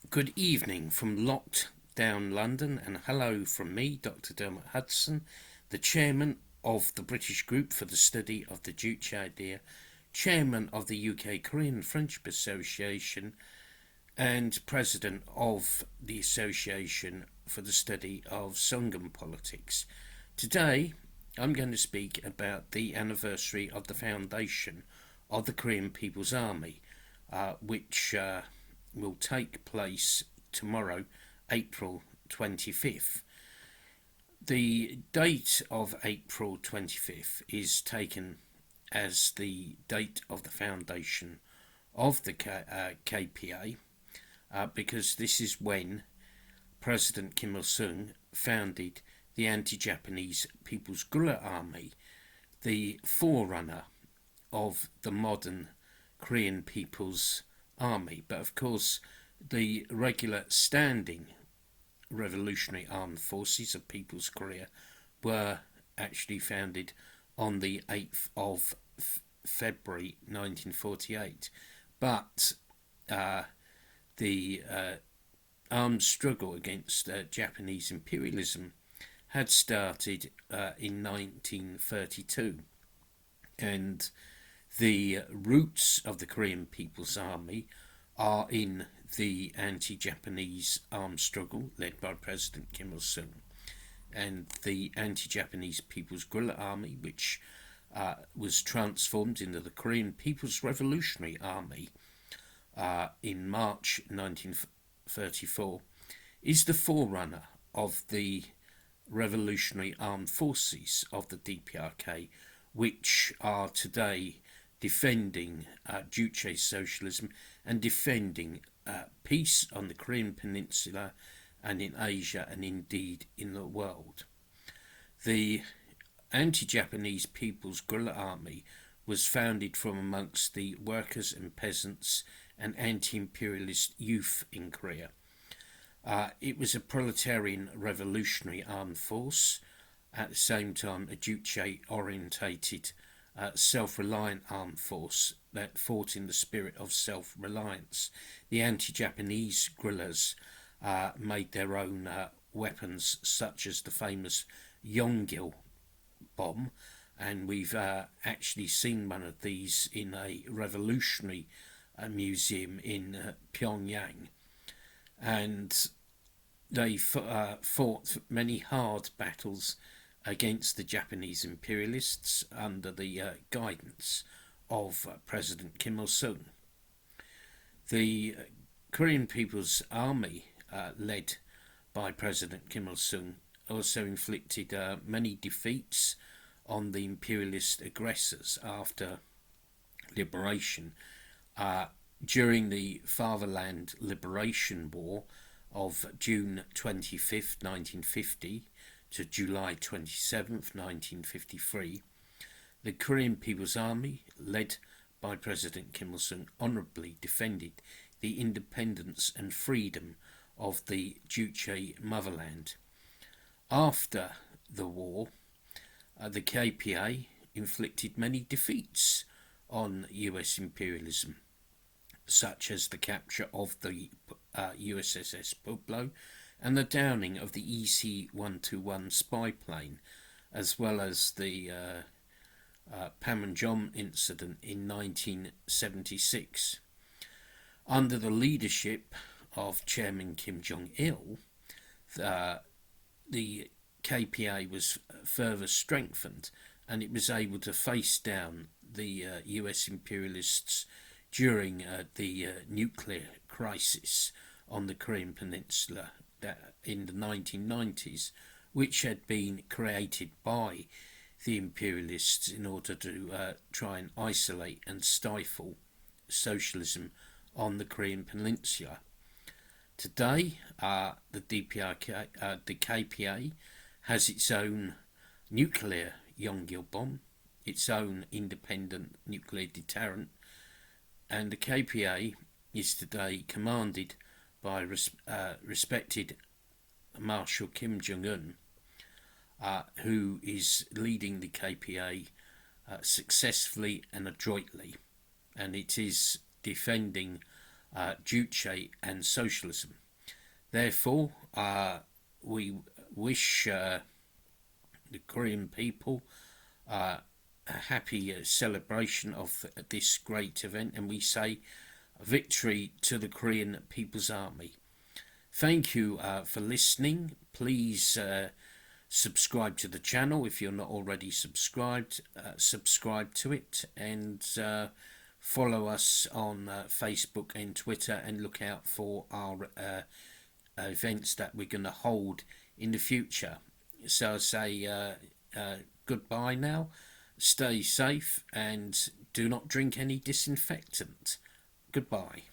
Good evening from locked down London, and hello from me, Dr. Dermot Hudson, the chairman of the British Group for the Study of the Juche Idea, chairman of the UK Korean Friendship Association, and president of the Association for the Study of Songun Politics. Today, I'm going to speak about the anniversary of the foundation of the Korean People's Army, which will take place tomorrow, April 25th. The date of April 25th is taken as the date of the foundation of the KPA because this is when President Kim Il-sung founded the anti-Japanese People's Guerrilla Army, the forerunner of the modern Korean People's Army. But of course, the regular standing Revolutionary Armed Forces of People's Korea were actually founded on the 8th of February 1948. But the armed struggle against Japanese imperialism had started in 1932, and the roots of the Korean People's Army are in the anti-Japanese armed struggle led by President Kim Il-sung and the anti-Japanese People's Guerrilla Army, which was transformed into the Korean People's Revolutionary Army in March 1934, is the forerunner of the Revolutionary Armed Forces of the DPRK, which are today defending Juche socialism and defending peace on the Korean Peninsula and in Asia and indeed in the world. The anti-Japanese People's Guerrilla Army was founded from amongst the workers and peasants and anti-imperialist youth in Korea. It was a proletarian revolutionary armed force, at the same time a Juche-orientated self-reliant armed force that fought in the spirit of self-reliance. The anti-Japanese guerrillas made their own weapons, such as the famous Yonggil bomb, and we've actually seen one of these in a revolutionary museum in Pyongyang. And they fought many hard battles against the Japanese imperialists under the guidance of President Kim Il-sung. The Korean People's Army, led by President Kim Il-sung, also inflicted many defeats on the imperialist aggressors after liberation. During the Fatherland Liberation War of June 25th, 1950 to July 27th, 1953, the Korean People's Army, led by President Kim Il-sung, honourably defended the independence and freedom of the Juche motherland. After the war, the KPA inflicted many defeats on US imperialism, such as the capture of the USS Pueblo and the downing of the EC-121 spy plane, as well as the Panmunjom incident in 1976. Under the leadership of Chairman Kim Jong-il, the KPA was further strengthened, and it was able to face down the US imperialists during the nuclear crisis on the Korean Peninsula in the 1990s, which had been created by the imperialists in order to try and isolate and stifle socialism on the Korean Peninsula. Today, the KPA has its own nuclear Yonggil bomb, its own independent nuclear deterrent, and the KPA is today commanded by respected Marshal Kim Jong-un, who is leading the KPA successfully and adroitly, and it is defending Juche and socialism. Therefore, we wish the Korean people a happy celebration of this great event, and we say victory to the Korean People's Army. Thank you for listening. Please subscribe to the channel if you're not already subscribed. Subscribe to it, and follow us on Facebook and Twitter, and look out for our events that we're going to hold in the future. So I say goodbye now. Stay safe and do not drink any disinfectant. Goodbye.